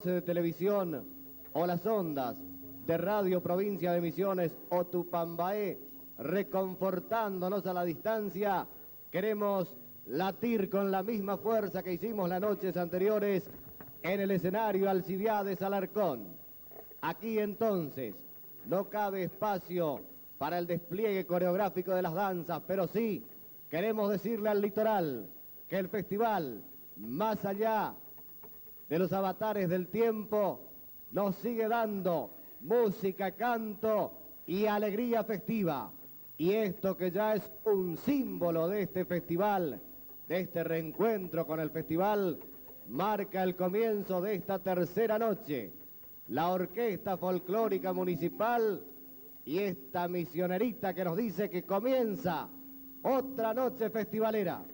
de televisión o las ondas de Radio Provincia de Misiones o Tupambaé, reconfortándonos a la distancia, queremos latir con la misma fuerza que hicimos las noches anteriores en el escenario Alcibiades Alarcón. Aquí entonces no cabe espacio para el despliegue coreográfico de las danzas, pero sí queremos decirle al litoral que el festival, más allá de los avatares del tiempo, nos sigue dando música, canto y alegría festiva. Y esto que ya es un símbolo de este festival, de este reencuentro con el festival, marca el comienzo de esta tercera noche. La Orquesta Folclórica Municipal y esta misionerita que nos dice que comienza otra noche festivalera.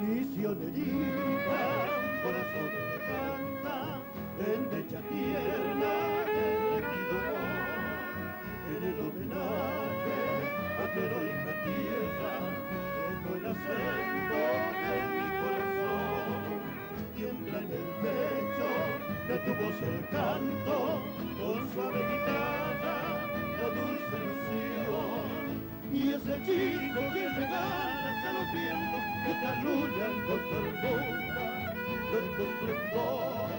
Misionerita, corazón que canta, en fecha tierna del rendido amor, en el homenaje a tu heroica tierra, dejo el acento de mi corazón, tiembla en el pecho de tu voz el canto, con suave guitarra, la dulce ilusión, y ese hechizo que regalas a los vientos que te arrullan con ternura de tu esplendor.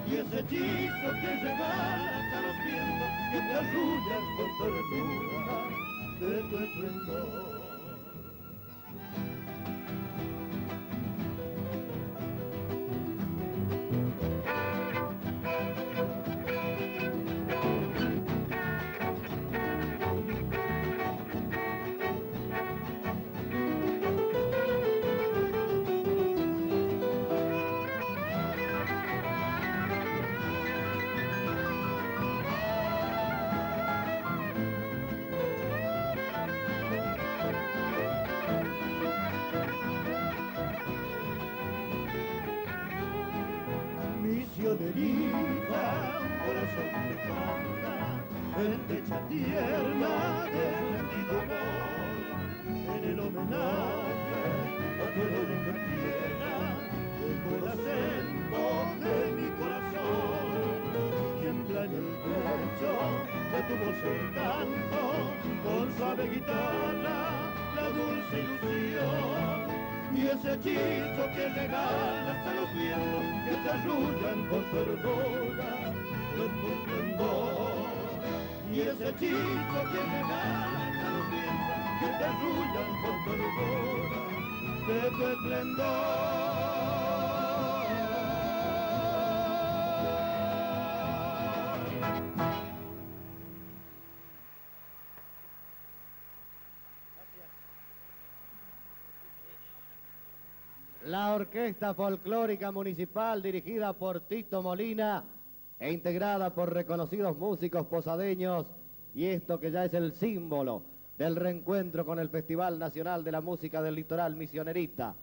Y ese hechizo que regalas a los vientos que te arrullan con ternura de tu esplendor. Misionerita, corazón que canta, en fecha tierna del rendido amor, en el homenaje a tu heroica tierra, dejo el acento de mi corazón, tiembla en el pecho de tu voz el canto, con suave guitarra, la dulce ilusión. Y ese hechizo que regalas a los vientos que te arrullan con ternura de tu esplendor. Y ese hechizo que regalas a los vientos que te arrullan con ternura de tu esplendor. La Orquesta Folclórica Municipal, dirigida por Tito Molina e integrada por reconocidos músicos posadeños, y esto que ya es el símbolo del reencuentro con el Festival Nacional de la Música del Litoral Misionerita.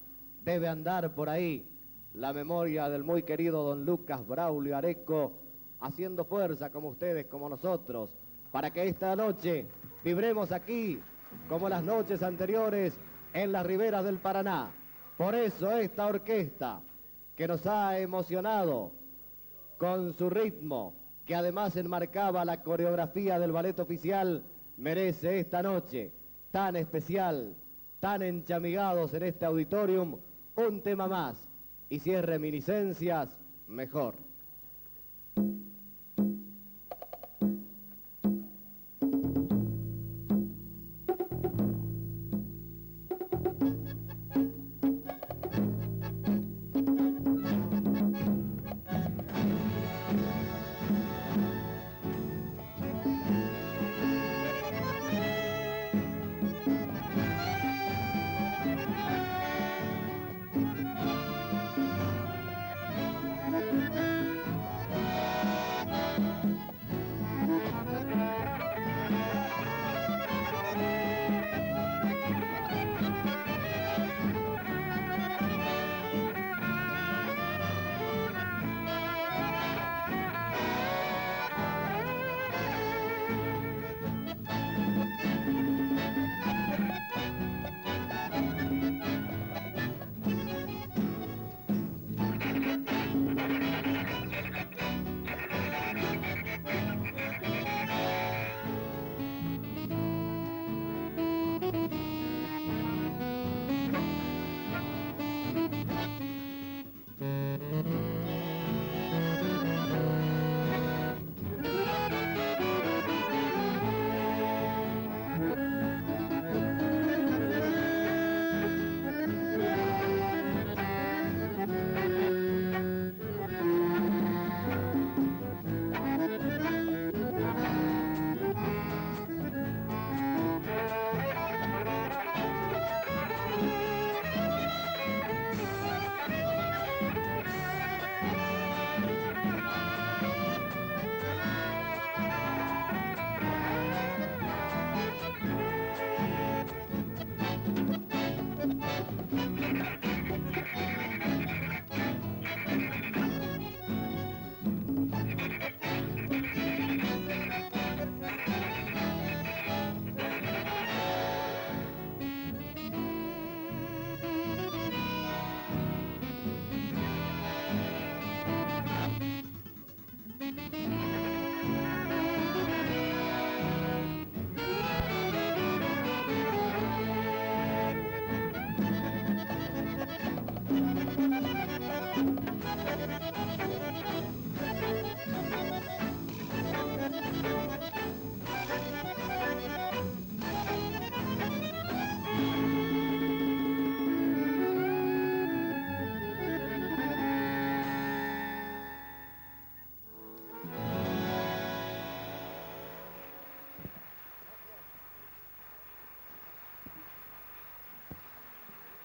Debe andar por ahí la memoria del muy querido don Lucas Braulio Areco, haciendo fuerza como ustedes, como nosotros, para que esta noche vibremos aquí como las noches anteriores en las riberas del Paraná. Por eso esta orquesta que nos ha emocionado con su ritmo, que además enmarcaba la coreografía del ballet oficial, merece esta noche tan especial, tan enchamigados en este auditorium, un tema más. Y si es reminiscencias, mejor.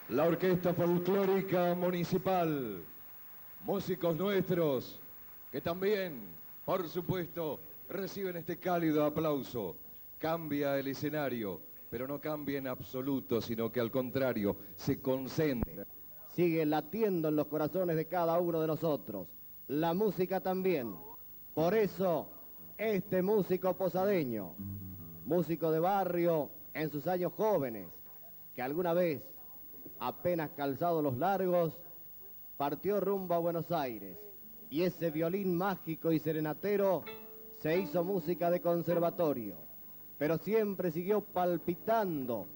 la Orquesta Folclórica Municipal, músicos nuestros que también, por supuesto, reciben este cálido aplauso. Cambia el escenario, pero no cambia en absoluto, sino que al contrario, se concentra. Sigue latiendo en los corazones de cada uno de nosotros. La música también. Por eso, este músico posadeño, músico de barrio en sus años jóvenes, que alguna vez, apenas calzado los largos, partió rumbo a Buenos Aires. Y ese violín mágico y serenatero se hizo música de conservatorio, pero siempre siguió palpitando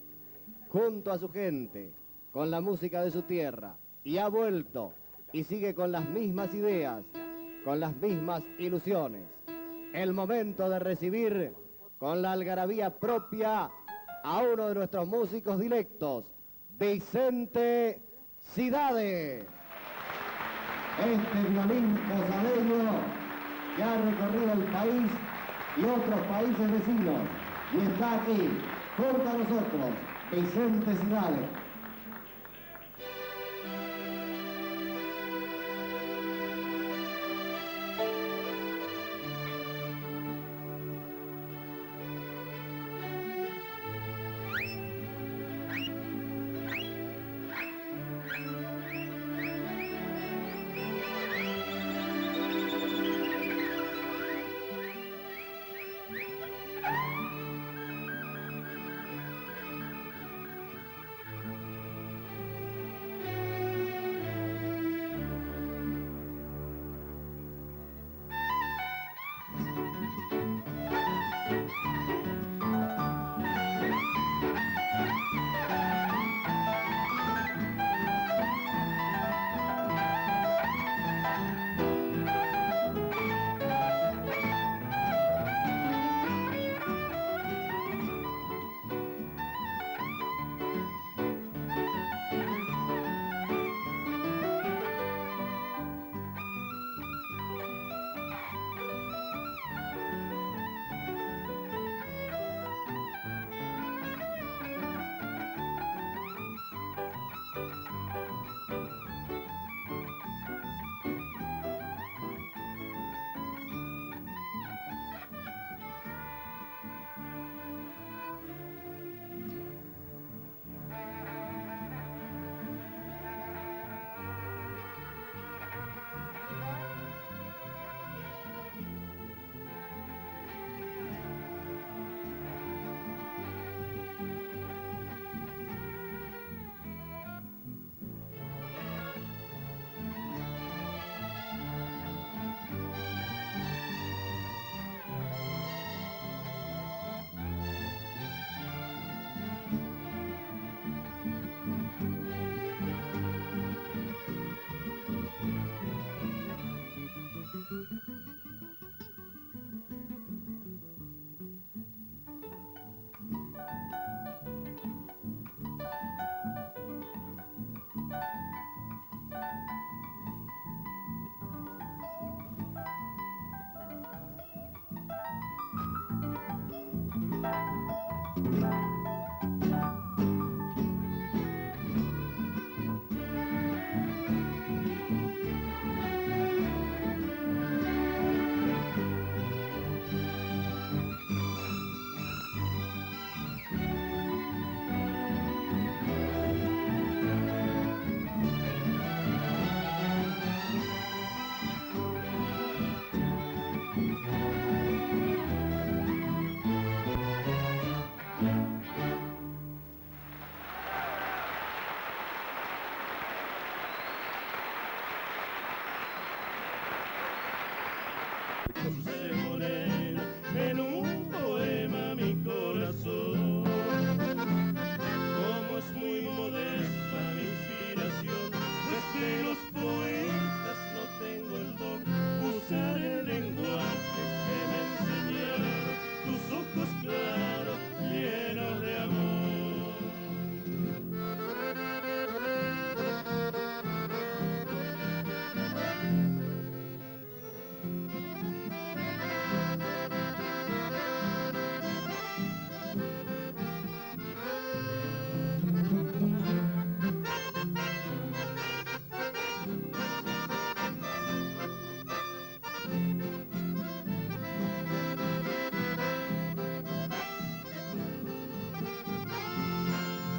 junto a su gente con la música de su tierra, y ha vuelto y sigue con las mismas ideas, con las mismas ilusiones. El momento de recibir con la algarabía propia a uno de nuestros músicos directos, Vicente Cidade. Este violín posadeño que ha recorrido el país y otros países vecinos y está aquí junto a nosotros, Vicente Cidade.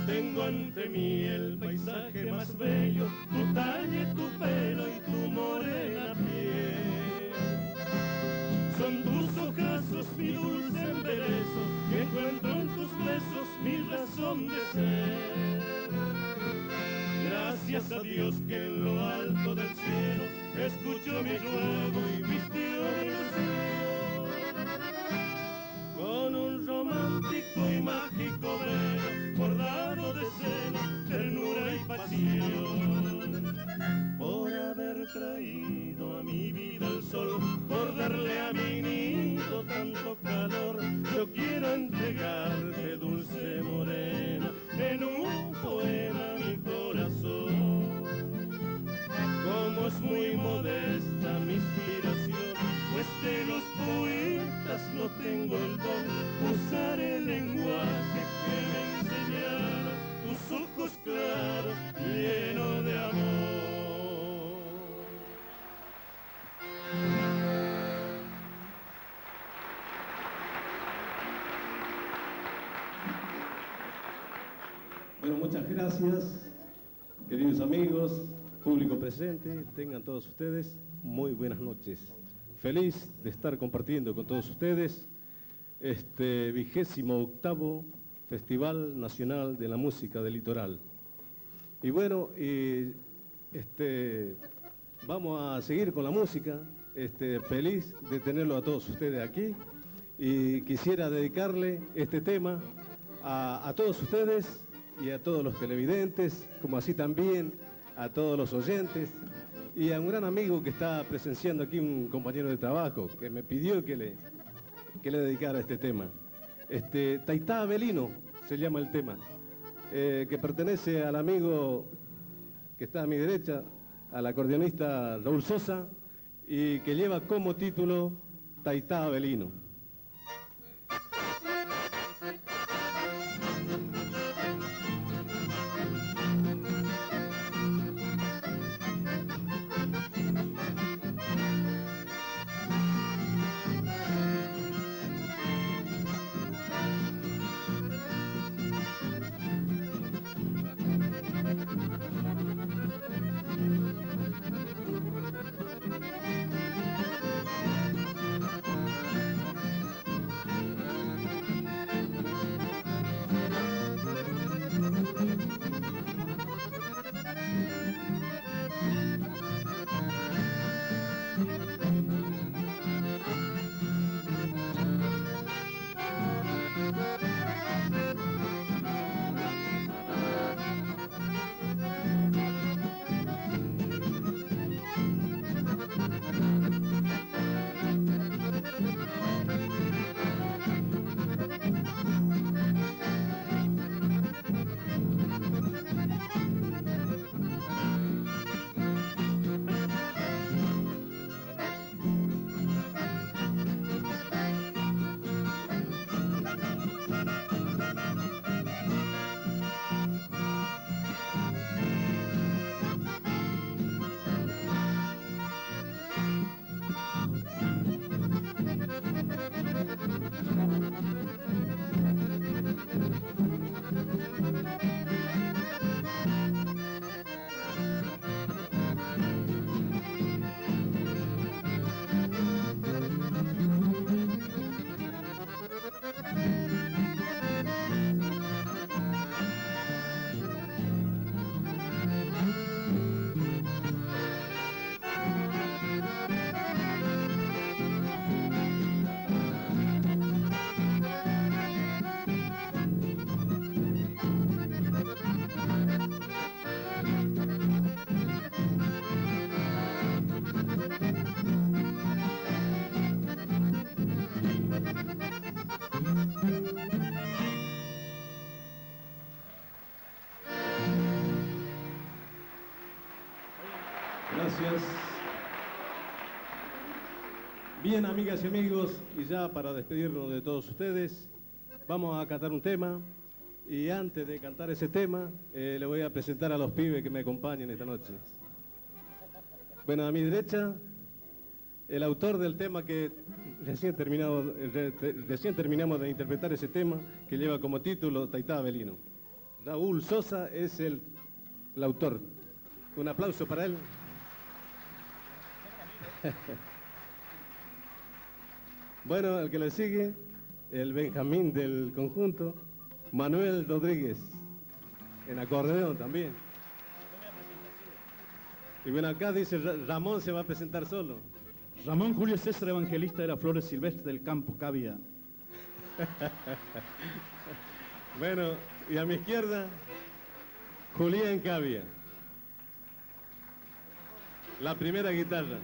Tengo ante mí el paisaje más bello, tu talle, tu pelo y tu morena piel. Son tus ojazos mi dulce embeleso, y encuentro en tus besos mi razón de ser. Gracias a Dios que en lo alto del cielo escuchó mi ruego y vistió mi ilusión. Con un romántico y mágico velo bordado de celos, ternura y pasión. Por haber traído a mi vida el sol, por darle a mi nido tanto calor, yo quiero entregarte, dulce morena, en un poema mi corazón. Como es muy modesta mi inspiración, pues de los poetas no tengo el don, usar el lenguaje que me enseñaron tus ojos claros, llenos de amor. Bueno, muchas gracias, queridos amigos, público presente, tengan todos ustedes muy buenas noches. Feliz de estar compartiendo con todos ustedes este 28º Festival Nacional de la Música del Litoral. Y bueno, vamos a seguir con la música, feliz de tenerlo a todos ustedes aquí, y quisiera dedicarle este tema a todos ustedes y a todos los televidentes, como así también a todos los oyentes, y a un gran amigo que está presenciando aquí, un compañero de trabajo, que me pidió que le dedicara este tema. Taitá Abelino se llama el tema, que pertenece al amigo que está a mi derecha, al acordeonista Raúl Sosa, y que lleva como título Taitá Abelino. Gracias. Bien, amigas y amigos, y ya para despedirnos de todos ustedes, vamos a cantar un tema, y antes de cantar ese tema, le voy a presentar a los pibes que me acompañan esta noche. Bueno, a mi derecha, el autor del tema que recién terminamos de interpretar ese tema, que lleva como título Taitá Abelino. Raúl Sosa es el autor. Un aplauso para él. Bueno, el que le sigue, el Benjamín del conjunto, Manuel Rodríguez, en acordeón también. Y bueno, acá dice Ramón se va a presentar solo. Ramón Julio César Evangelista de las Flores Silvestres del Campo Cavia. Bueno, y a mi izquierda, Julián Cavia. La primera guitarra.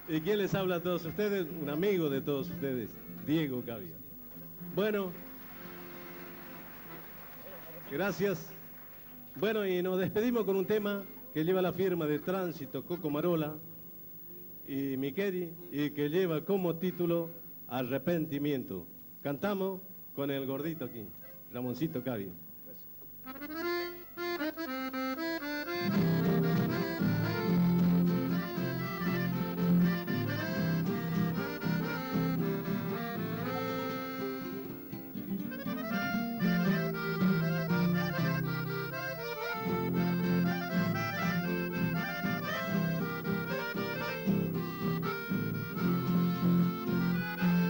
¿Y quién les habla a todos ustedes? Un amigo de todos ustedes, Diego Cavia. Bueno, gracias. Bueno, y nos despedimos con un tema que lleva la firma de Tránsito Coco Marola y Miqueli, y que lleva como título Arrepentimiento. Cantamos con el gordito aquí, Ramoncito Cavia.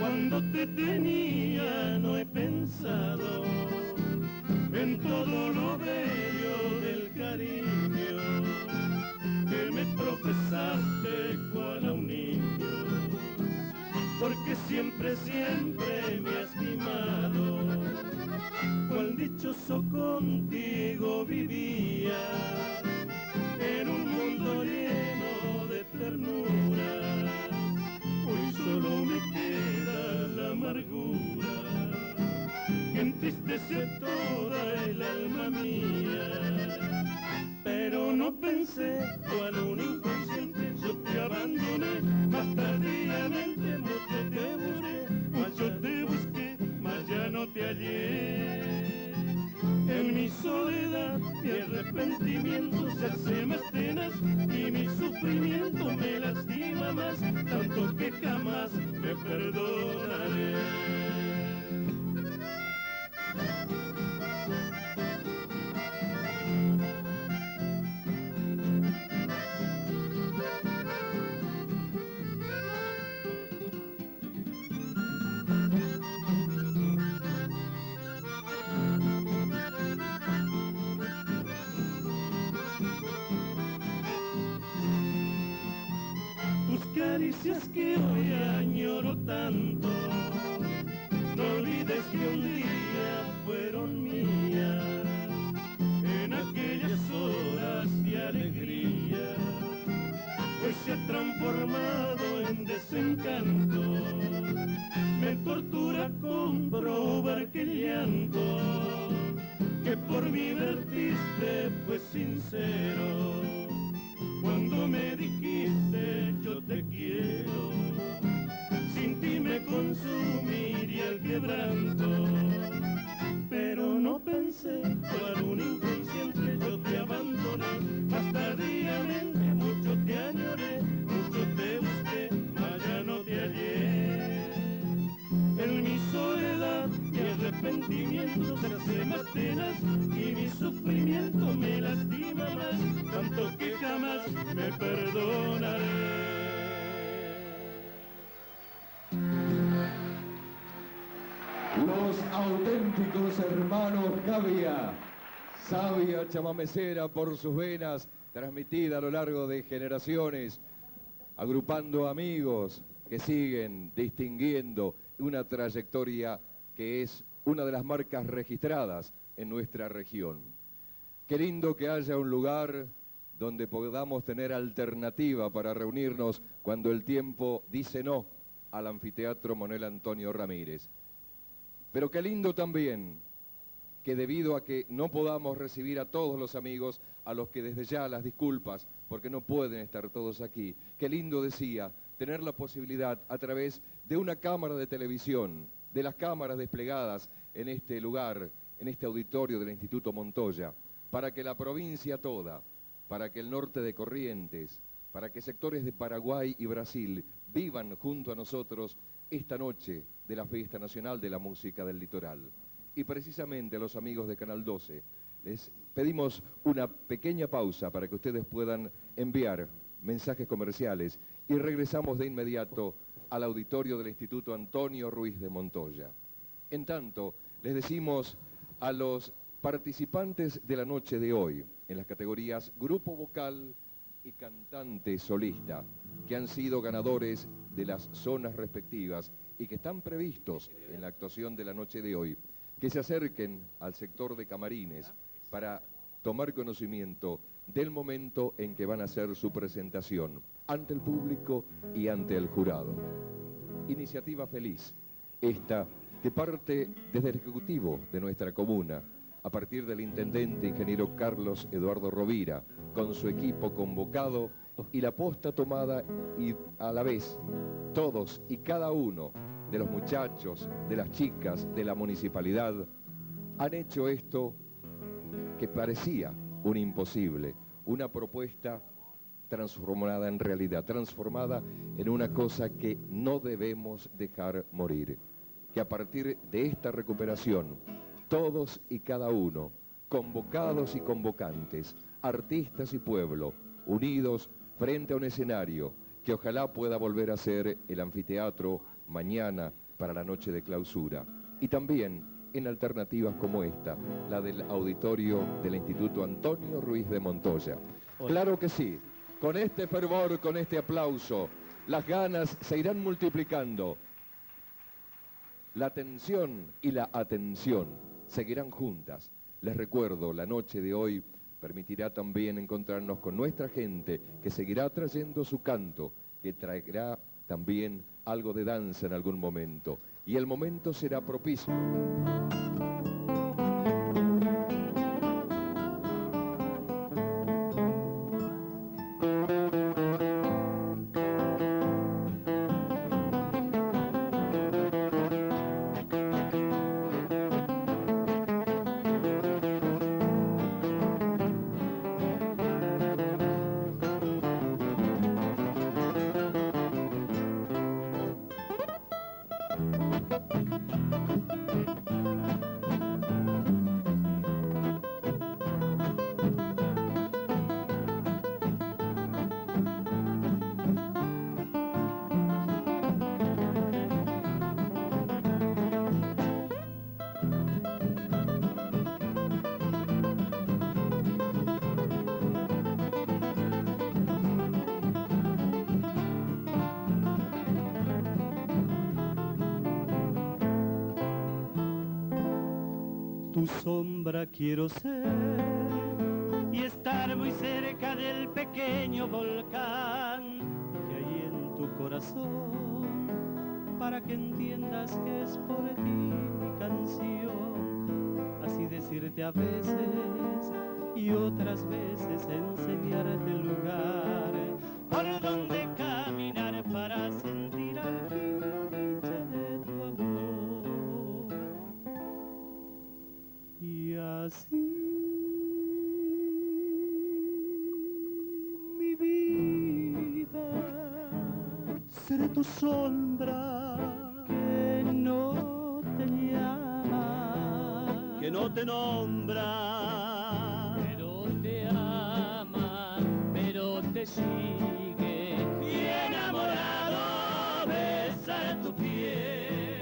Cuando te tenía no he pensado en todo lo bello del cariño que me profesaste cual a un niño, porque siempre, siempre me has mimado, cual dichoso contigo vivía, en un mundo lleno de ternura. Hoy solo me queda la amargura que entristece toda el alma mía. Pero no pensé, cual un inconsciente, yo te abandoné, más tardíamente mucho te busqué, mas yo te busqué, mas ya no te hallé. En mi soledad mi arrepentimiento se hace más tenaz y mi sufrimiento me lastima más, tanto que jamás me perdonaré. Tus caricias que hoy añoro tanto, no olvides que un día fueron mías, en aquellas horas de alegría. Hoy se ha transformado en desencanto, me tortura comprobar que el llanto que por mí vertiste fue sincero. Cuando me dijiste yo te quiero, sin ti me consumiría el quebranto. Pero no pensé, cual un inconsciente yo te abandoné, más tardíamente mucho te añoré, mucho te busqué, mas ya no te hallé. En mi soledad mi arrepentimiento se hace más tenaz y mi sufrimiento me lastima más, tanto que jamás me perdonaré. Los auténticos hermanos Cavia, sabia chamamecera por sus venas, transmitida a lo largo de generaciones, agrupando amigos que siguen distinguiendo una trayectoria que es una de las marcas registradas en nuestra región. Qué lindo que haya un lugar donde podamos tener alternativa para reunirnos cuando el tiempo dice no al Anfiteatro Manuel Antonio Ramírez. Pero qué lindo también que debido a que no podamos recibir a todos los amigos, a los que desde ya las disculpas, porque no pueden estar todos aquí, qué lindo decía, tener la posibilidad a través de una cámara de televisión, de las cámaras desplegadas en este lugar, en este auditorio del Instituto Montoya, para que la provincia toda, para que el norte de Corrientes, para que sectores de Paraguay y Brasil vivan junto a nosotros esta noche de la Fiesta Nacional de la Música del Litoral. y precisamente a los amigos de Canal 12. Les pedimos una pequeña pausa para que ustedes puedan enviar mensajes comerciales y regresamos de inmediato al auditorio del Instituto Antonio Ruiz de Montoya. En tanto, les decimos a los participantes de la noche de hoy, en las categorías Grupo Vocal y Cantante Solista, que han sido ganadores de las zonas respectivas y que están previstos en la actuación de la noche de hoy, que se acerquen al sector de camarines para tomar conocimiento del momento en que van a hacer su presentación ante el público y ante el jurado. Iniciativa feliz, esta que parte desde el Ejecutivo de nuestra comuna, a partir del intendente ingeniero Carlos Eduardo Rovira, con su equipo convocado y la posta tomada, y a la vez todos y cada uno de los muchachos, de las chicas, de la municipalidad, han hecho esto que parecía un imposible, una propuesta transformada en realidad, transformada en una cosa que no debemos dejar morir, que a partir de esta recuperación, todos y cada uno, convocados y convocantes, artistas y pueblo, unidos frente a un escenario que ojalá pueda volver a ser el anfiteatro mañana para la noche de clausura, y también en alternativas como esta, la del auditorio del Instituto Antonio Ruiz de Montoya. Claro que sí, con este fervor, con este aplauso, las ganas se irán multiplicando. La atención y la atención seguirán juntas. Les recuerdo, la noche de hoy permitirá también encontrarnos con nuestra gente que seguirá trayendo su canto, que traerá también algo de danza en algún momento. Y el momento será propicio. Tu sombra quiero ser y estar muy cerca del pequeño volcán que hay en tu corazón, para que entiendas que es por ti mi canción. Así decirte a veces y otras veces enseñarte el lugar por donde caminar para sentir al fin la dicha de tu amor. Y así mi vida seré tu sombra que no te llama, que no te nombra, pero te ama, pero te sigue y enamorado besa tu piel.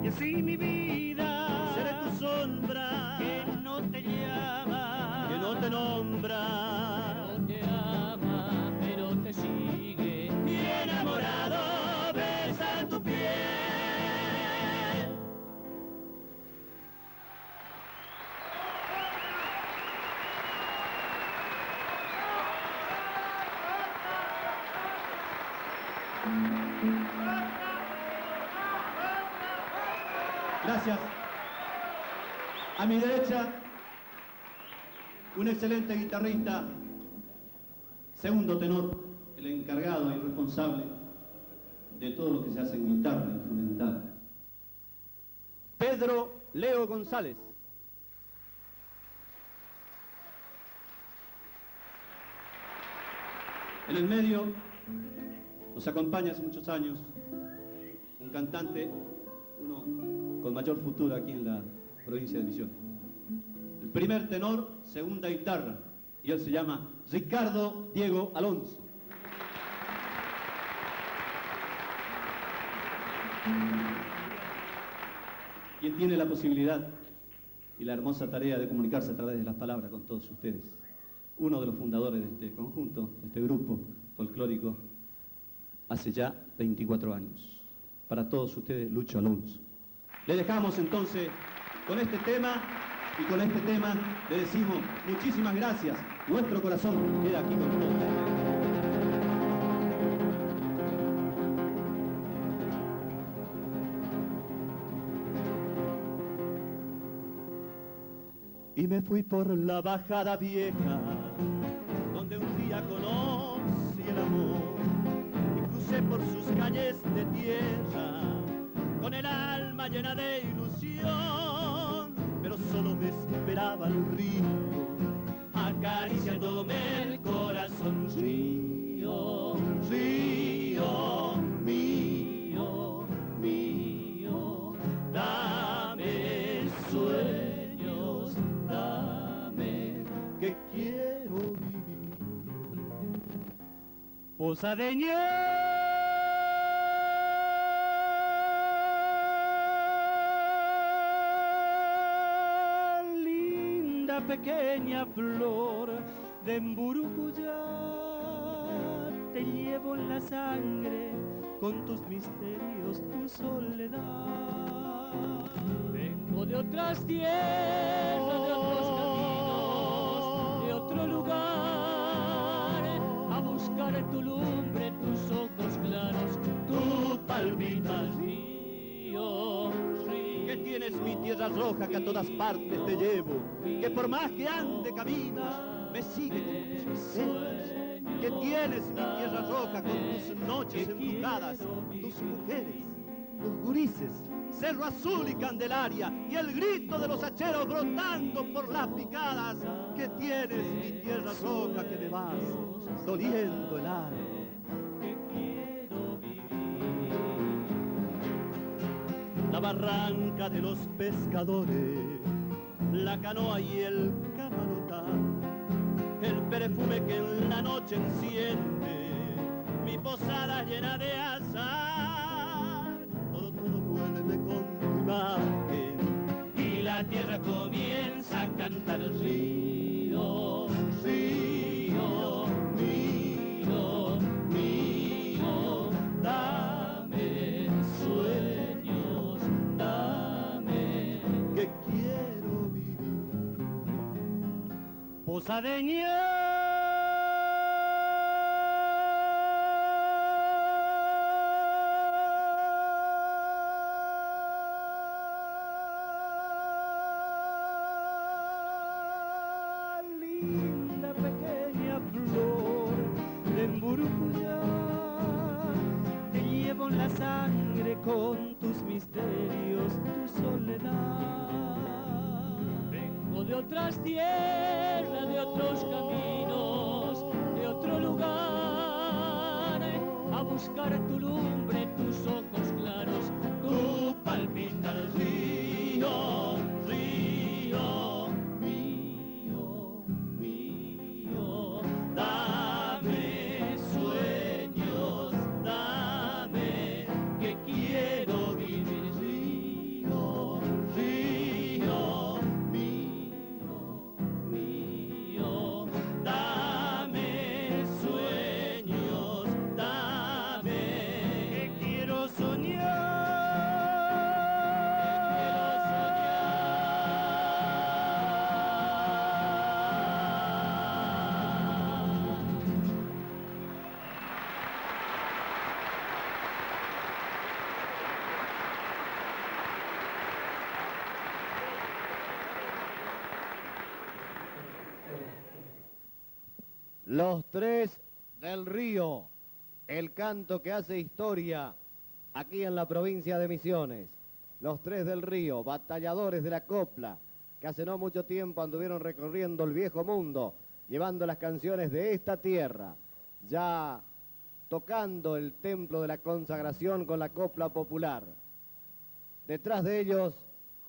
Y así mi vida seré tu sombra que no te llama, que no te nombra, no te ama, pero te sigue y enamorado besa tu piel. Gracias. A mi derecha, un excelente guitarrista, segundo tenor, el encargado y responsable de todo lo que se hace en guitarra instrumental. Pedro Leo González. En el medio nos acompaña hace muchos años un cantante, uno con mayor futuro aquí en la provincia de Misiones. El primer tenor, segunda guitarra, y él se llama Ricardo Diego Alonso. Y él tiene la posibilidad y la hermosa tarea de comunicarse a través de las palabras con todos ustedes. Uno de los fundadores de este conjunto, de este grupo folclórico, hace ya 24 años. Para todos ustedes, Lucho Alonso. Le dejamos entonces con este tema, y con este tema le decimos muchísimas gracias. Nuestro corazón queda aquí con todos. Y me fui por la bajada vieja, donde un día conocí el amor, y crucé por sus calles de tierra, con el alma llena de ilusión, pero solo me esperaba el río, acariciándome el corazón. Río, río mío, mío, dame sueños, que quiero vivir. Posadeña, linda pequeña flor de Mburucuyá, te llevo en la sangre con tus misterios, tu soledad. Vengo de otras tierras, de otros caminos, de otro lugar, a buscar tu lumbre, tus ojos claros, tu palpitas, río, río. Que tienes mi tierra roja que a todas partes te llevo, que por más que ande caminos, me sigue con tus miserias. Que tienes mi tierra roja con tus noches embrujadas, tus mujeres, tus gurises, Cerro Azul y Candelaria, y el grito de los hacheros brotando por las picadas. Que tienes mi tierra roja que me vas doliendo el alma. Que quiero vivir. La barranca de los pescadores, la canoa y el camarotán, el perfume que en la noche enciende mi posada llena de azar. Todo vuelve con tu imagen y la tierra comienza a cantar. Río, río mío, mío, dame sueños, dame que quiero vivir. Posadeña, linda pequeña flor de Mburucuyá, te llevo en la sangre con tus misterios, tu soledad. Vengo de otras tierras, de otros caminos, de otro lugar, a buscar tu lumbre, tus ojos claros, tu palpita del río, río mío, mío, dame sueños, dame que quiero vivir. Río, río mío, mío, dame sueños, dame Los Tres del Río, el canto que hace historia aquí en la provincia de Misiones. Los Tres del Río, batalladores de la copla, que hace no mucho tiempo anduvieron recorriendo el viejo mundo, llevando las canciones de esta tierra, ya tocando el templo de la consagración con la copla popular. Detrás de ellos,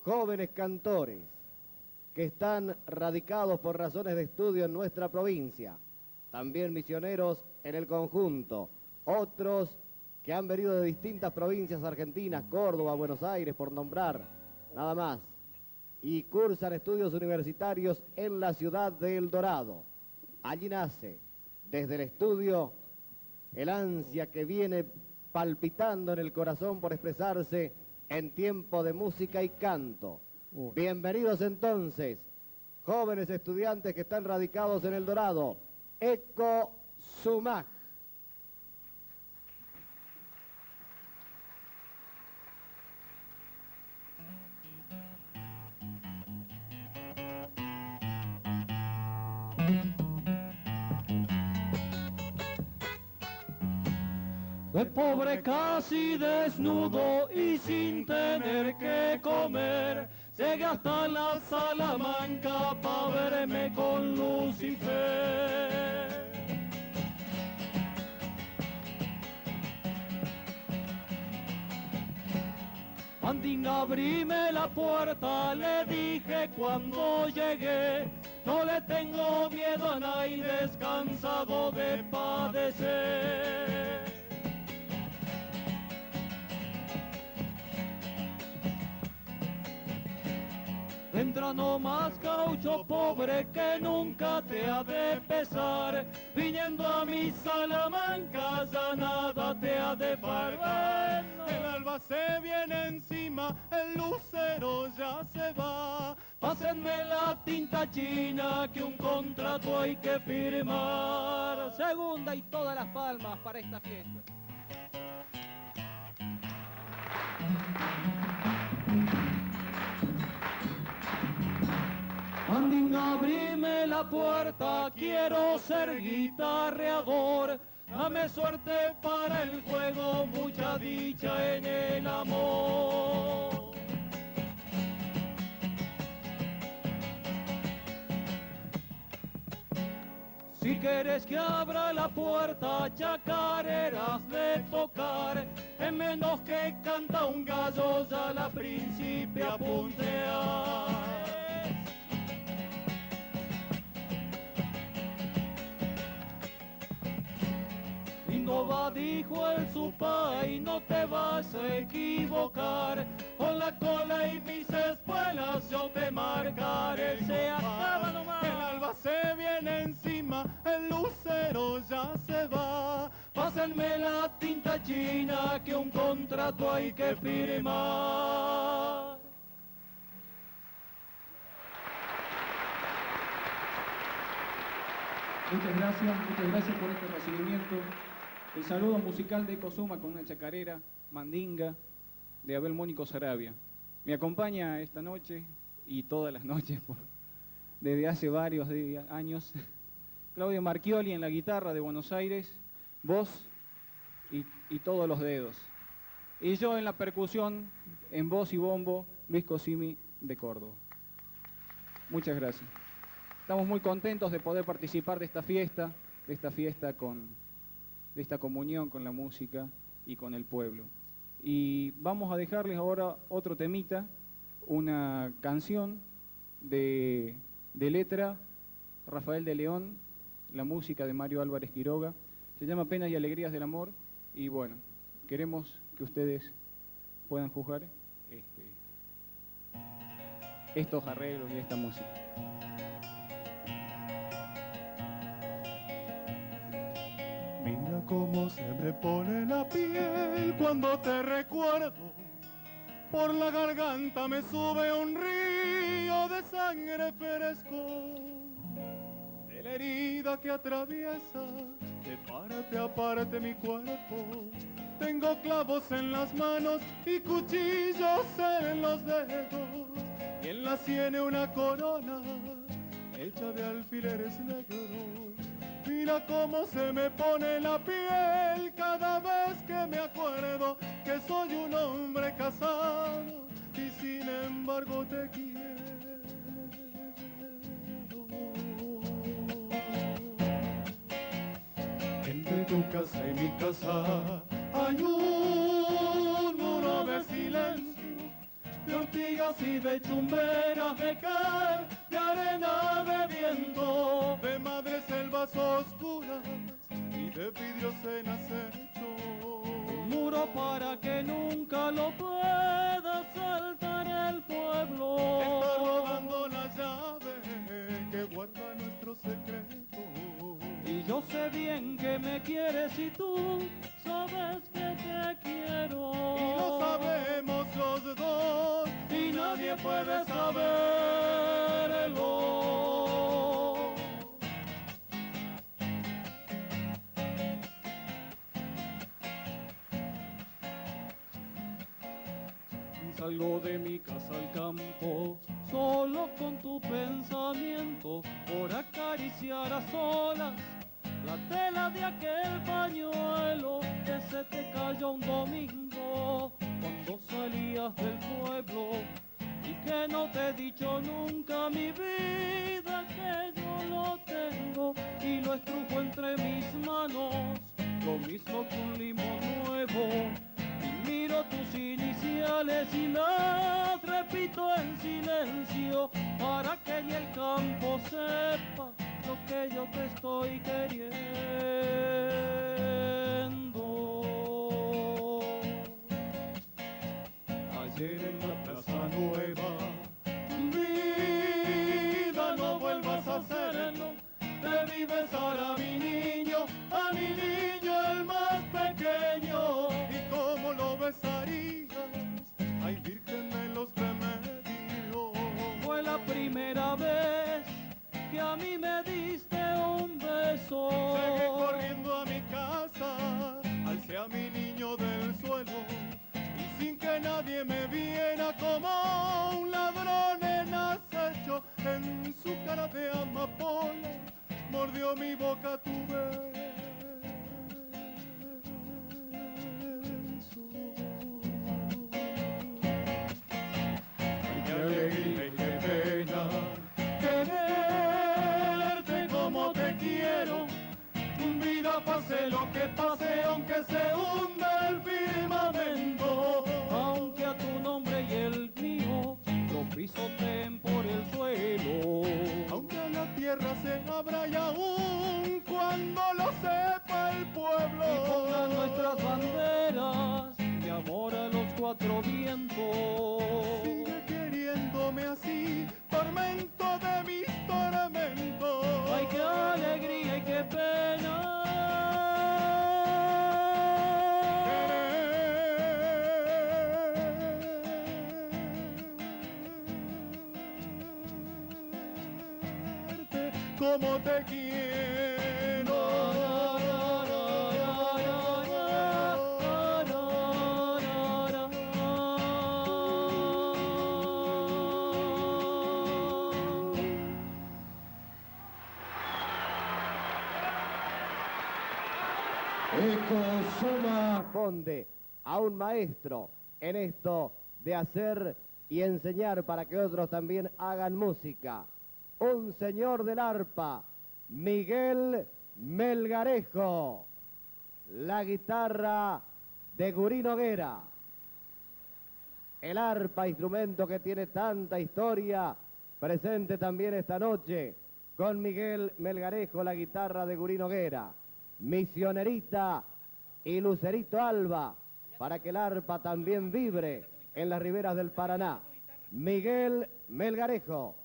jóvenes cantores que están radicados por razones de estudio en nuestra provincia, también misioneros en el conjunto, otros que han venido de distintas provincias argentinas, Córdoba, Buenos Aires, por nombrar nada más, y cursan estudios universitarios en la ciudad de El Dorado. Allí nace, desde el estudio, el ansia que viene palpitando en el corazón por expresarse en tiempo de música y canto. Bienvenidos entonces, jóvenes estudiantes que están radicados en El Dorado, Eco Sumaj. De pobre casi desnudo y sin tener que comer, llegué hasta la Salamanca pa' verme con Lucifer. Mandinga, abrime la puerta, le dije cuando llegué, no le tengo miedo a nadie, descansado de padecer. Entra nomás, gaucho pobre, que nunca te ha de pesar. Viniendo a mi Salamanca, ya nada te ha de pagar. El alba se viene encima, el lucero ya se va. Pásenme la tinta china, que un contrato hay que firmar. Segunda y todas las palmas para esta fiesta. Mandinga, abrime la puerta, quiero ser guitarreador. Dame suerte para el juego, mucha dicha en el amor. Si quieres que abra la puerta, chacareras de tocar, en menos que canta un gallo, ya la principia puntea. Va, dijo el supay, no te vas a equivocar, con la cola y mis espuelas yo te marcaré. Se acaba nomás. El alba se viene encima, el lucero ya se va. Pásenme la tinta china, que un contrato hay que firmar. Muchas gracias por este recibimiento. El saludo musical de Ecosuma con una chacarera, Mandinga, de Abel Mónico Sarabia. Me acompaña esta noche y todas las noches, desde hace varios años, Claudio Marchioli en la guitarra de Buenos Aires, voz y todos los dedos. Y yo en la percusión, en voz y bombo, Luis Cosimi de Córdoba. Muchas gracias. Estamos muy contentos de poder participar de esta fiesta de esta comunión con la música y con el pueblo. Y vamos a dejarles ahora otro temita, una canción de letra Rafael de León, la música de Mario Álvarez Quiroga, se llama Penas y Alegrías del Amor, y bueno, queremos que ustedes puedan juzgar estos arreglos y esta música. Mira cómo se me pone la piel cuando te recuerdo. Por la garganta me sube un río de sangre fresco. De la herida que atraviesa de parte a parte mi cuerpo. Tengo clavos en las manos y cuchillos en los dedos. Y en la sien una corona hecha de alfileres negros. Mi Mira cómo se me pone la piel cada vez que me acuerdo que soy un hombre casado y sin embargo te quiero. Entre tu casa y mi casa hay un muro de silencio, de ortigas y de chumberas, de cal, de arena, de viento, de madres selvas oscuras y de vidrios en acecho. Un muro para que nunca lo pueda saltar el pueblo. Está rodando la llave que guarda nuestro secreto. Y yo sé bien que me quieres y tú sabes que te quiero. Y lo sabemos los dos Y nadie puede saberlo. Salgo de mi casa al campo, solo con tu pensamiento, por acariciar a solas la tela de aquel pañuelo que se te cayó un domingo cuando salías del pueblo, y que no te he dicho nunca, mi vida, que yo lo tengo y lo estrujo entre mis manos, lo mismo que un limón nuevo. Y miro tus iniciales y las repito en silencio para que ni el campo sepa lo que yo te estoy queriendo. ayer en la Plaza Nueva. Vida, no vuelvas a hacerlo. Debí besar a mi niño el más pequeño. ¿Y cómo lo besarías? Ay, Virgen de los Remedios. Fue la primera vez que a mí me diste un beso. Llegué corriendo a mi casa, alcé a mi niño del suelo y sin que nadie me viera, como un ladrón en acecho, en su cara de amapola mordió mi boca tu beso. Ay, qué alegría y qué pena quererte como te quiero. Vida, pase lo que pase, aunque se hunda el firmamento, Aunque a tu nombre y el mío lo pisoteen por el suelo. aunque la tierra se abra y aún cuando lo sepa el pueblo. Y pongan nuestras banderas de amor a los cuatro vientos. Sigue queriéndome así, tormento de mis tormentos. Ay, qué alegría y qué pena. Quererte como te quiero. Ecosuma responde a un maestro en esto de hacer y enseñar para que otros también hagan música. Un señor del arpa, Miguel Melgarejo. La guitarra de Gurí Noguera. El arpa, instrumento que tiene tanta historia, presente también esta noche con Miguel Melgarejo, la guitarra de Gurí Noguera. Misionerita y Lucerito Alba, para que el arpa también vibre en las riberas del Paraná. Miguel Melgarejo.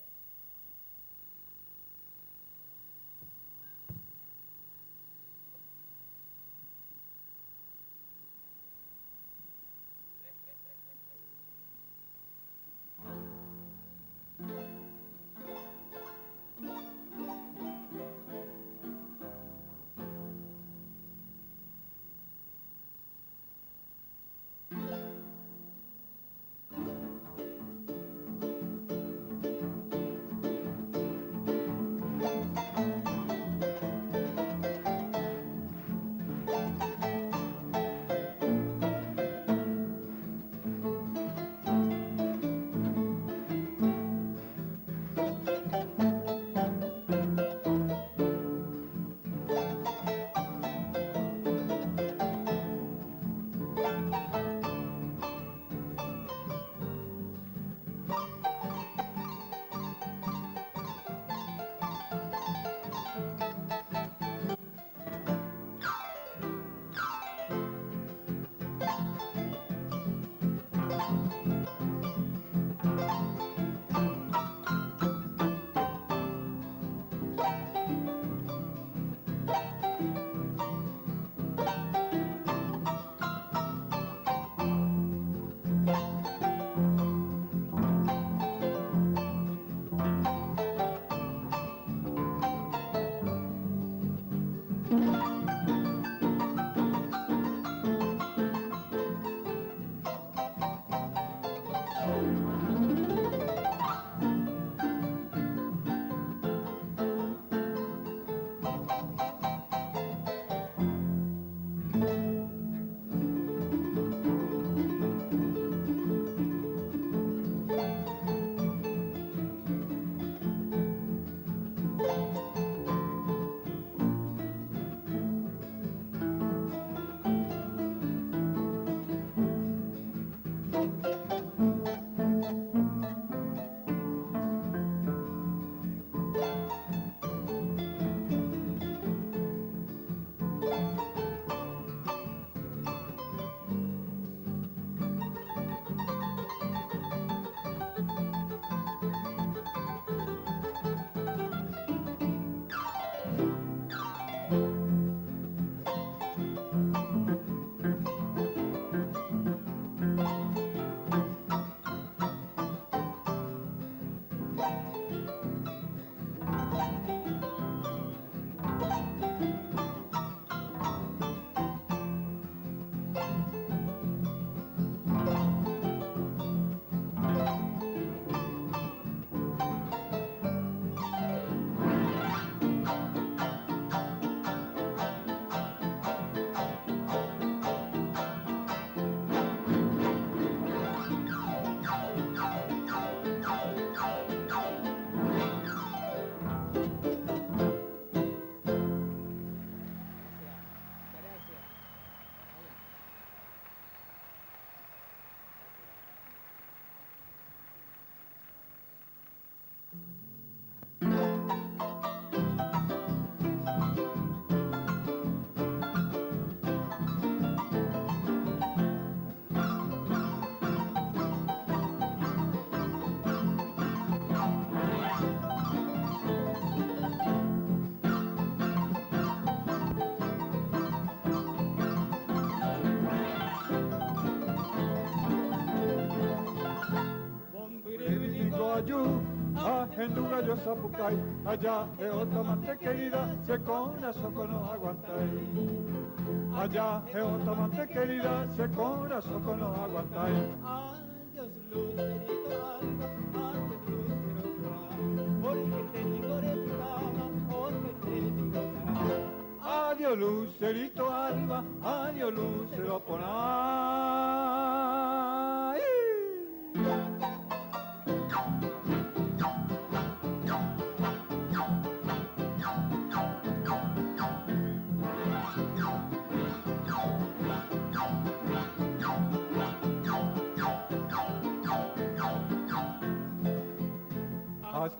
Ajenduga yo zapucay, allá es otra mante querida, se con la soco no aguantáis. Allá es otra mante querida, se con la soco no aguantáis. Adiós lucerito alba, adiós lucero alba, porque te digo de tu cama, porque te digo cara. Adiós lucerito alba, adiós lucero por ahí.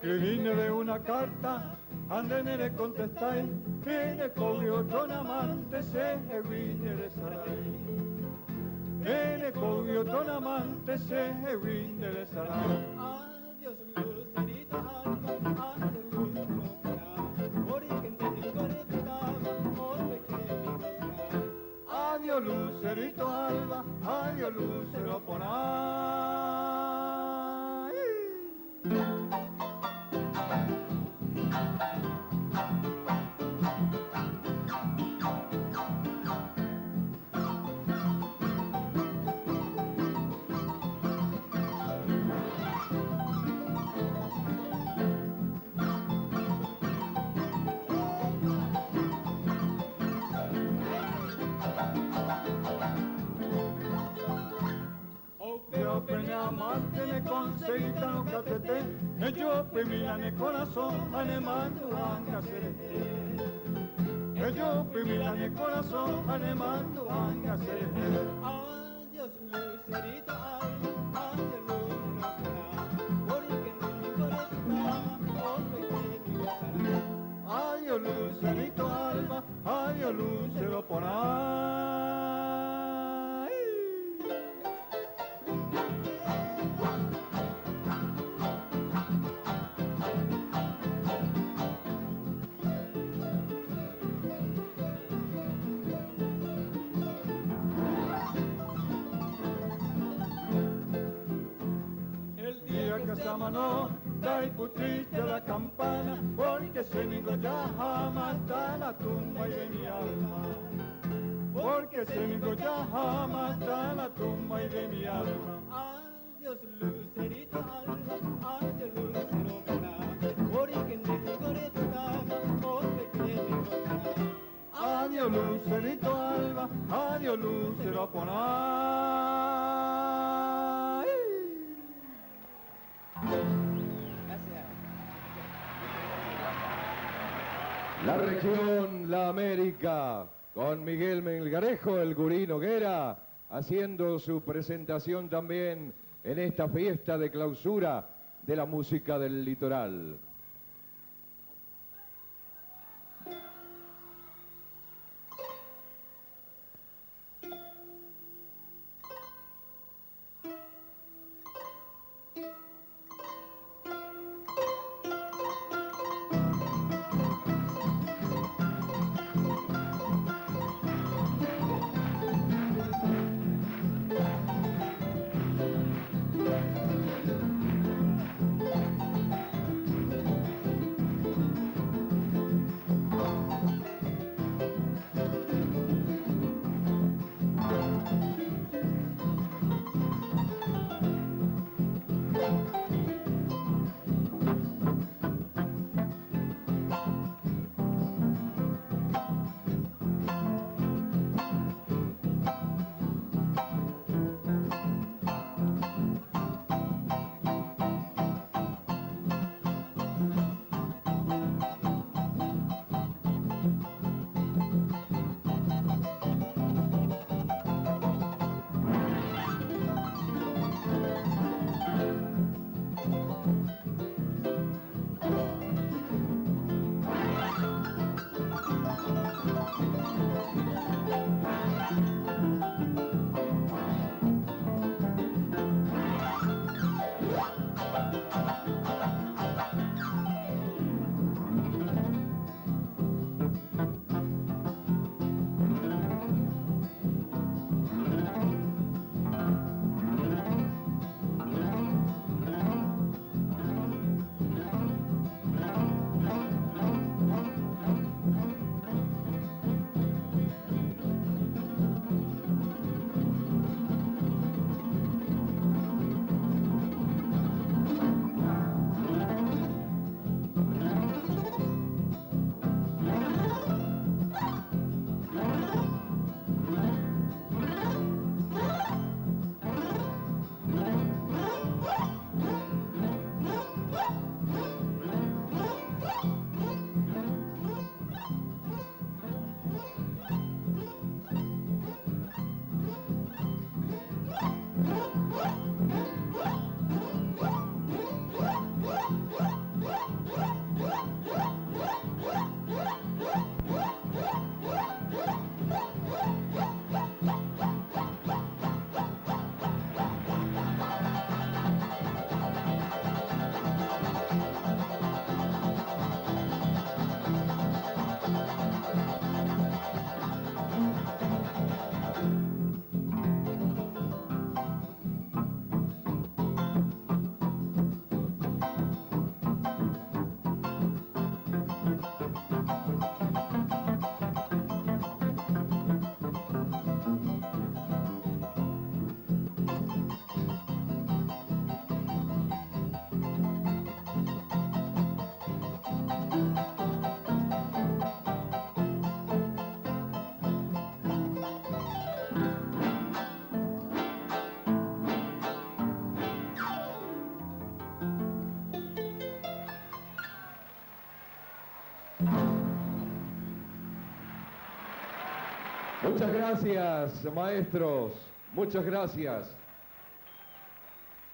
Escribirle una carta, ande le contestáis, que le cogió otro amante, se de saray. Que le cogió otro amante, se de saray. Adiós lucerito alba, adiós lucero cara, porque te digo de tu cama, porque te digo cara. Adiós lucerito alba, adiós lucero por ahí. Yo pene amante ne conseguita no catete, yo pemila ne corazón, anemando anga serete. Yo pemila ne corazón, anemando anga serete. Adiós lucerito alba, adiós lucero cara, porque te digo de tu cama, porque te digo cara. Adiós lucerito alba, adiós lucero por ahí. El día que se amanó, Da y putriste la campana, porque se me ya jamás da la tumba y de mi alma. Porque se me ya jamás da la tumba y de mi alma. Adiós lucerito alba, adiós lucero buena, porque en el goreto o te quiere buena. Adiós lucerito alba, adiós lucero buena. La región, la América, con Miguel Melgarejo, el Gurí Noguera, haciendo su presentación también en esta fiesta de clausura de la música del litoral. Muchas gracias, maestros. Muchas gracias.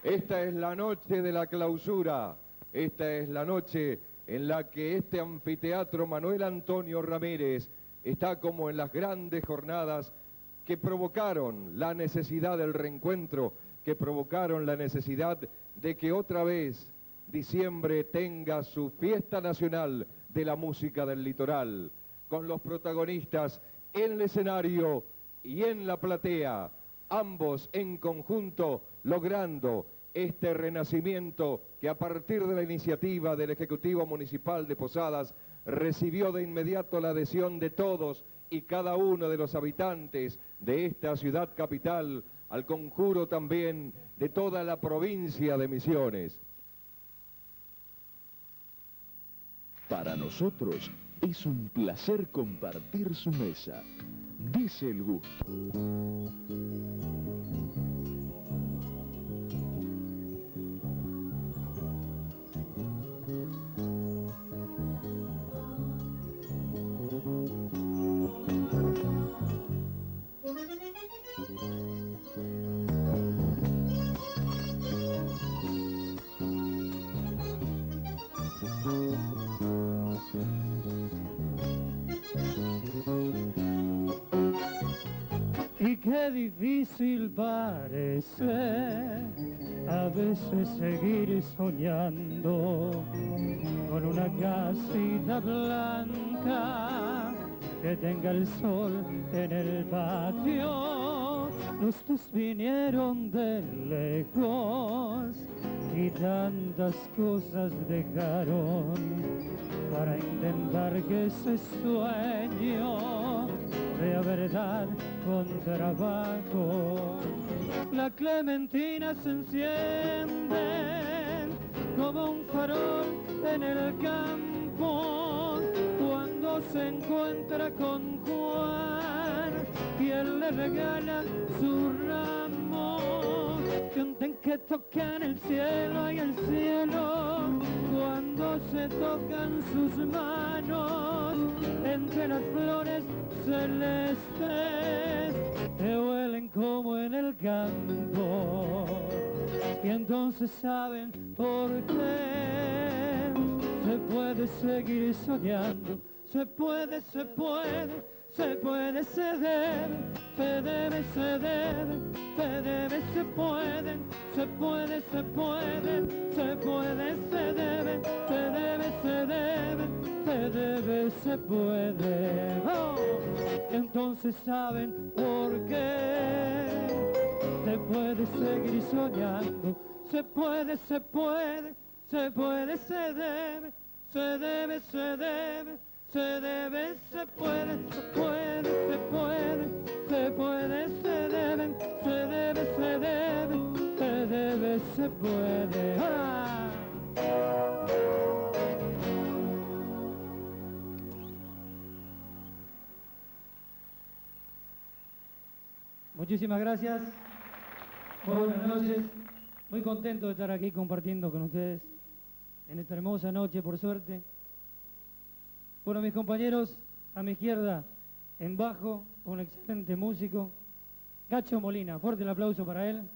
Esta es la noche de la clausura. Esta es la noche en la que este anfiteatro Manuel Antonio Ramírez está como en las grandes jornadas que provocaron la necesidad del reencuentro, que provocaron la necesidad de que otra vez diciembre tenga su fiesta nacional de la música del litoral, con los protagonistas en el escenario y en la platea, ambos en conjunto logrando este renacimiento que a partir de la iniciativa del Ejecutivo Municipal de Posadas recibió de inmediato la adhesión de todos y cada uno de los habitantes de esta ciudad capital, al conjuro también de toda la provincia de Misiones. Para nosotros es un placer compartir su mesa. Dice el gusto. Y qué difícil parece a veces seguir soñando con una casita blanca que tenga el sol en el patio. Los dos vinieron de lejos y tantas cosas dejaron para intentar que ese sueño sea verdad con trabajo. La clementina se enciende como un farol en el campo cuando se encuentra con Juan y él le regala su ramo. Canten que tocan el cielo y el cielo cuando se tocan sus manos entre las flores celestes que huelen como en el campo. Y entonces saben por qué se puede seguir soñando, se puede, se debe, se debe, se debe, se debe, se puede, se puede, se puede, se puede, se debe, se debe, se debe, se debe, se puede. ¡Oh! Entonces saben por qué se puede seguir soñando, se puede, se puede, se puede, se debe, se debe, se debe, se debe, se puede, se puede, se puede, se puede, se debe, se debe, se debe, se debe, se puede. ¡Hola! Muchísimas gracias. Muy buenas noches. Muy contento de estar aquí compartiendo con ustedes en esta hermosa noche, por suerte. Bueno, mis compañeros, a mi izquierda, en bajo, un excelente músico, Gacho Molina. Fuerte el aplauso para él.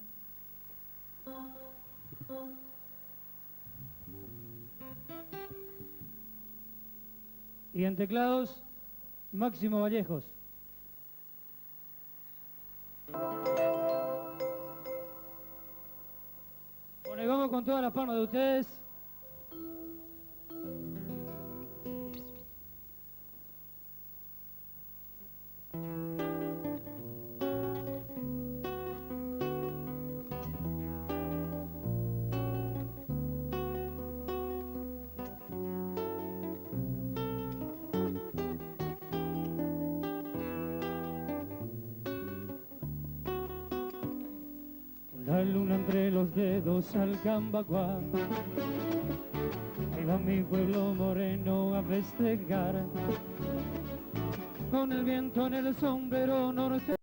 Y en teclados, Máximo Vallejos. Bueno, y vamos con todas las palmas de ustedes. La luna entre los dedos al Cambacuá, iba mi pueblo moreno a festejar, con el viento en el sombrero norte.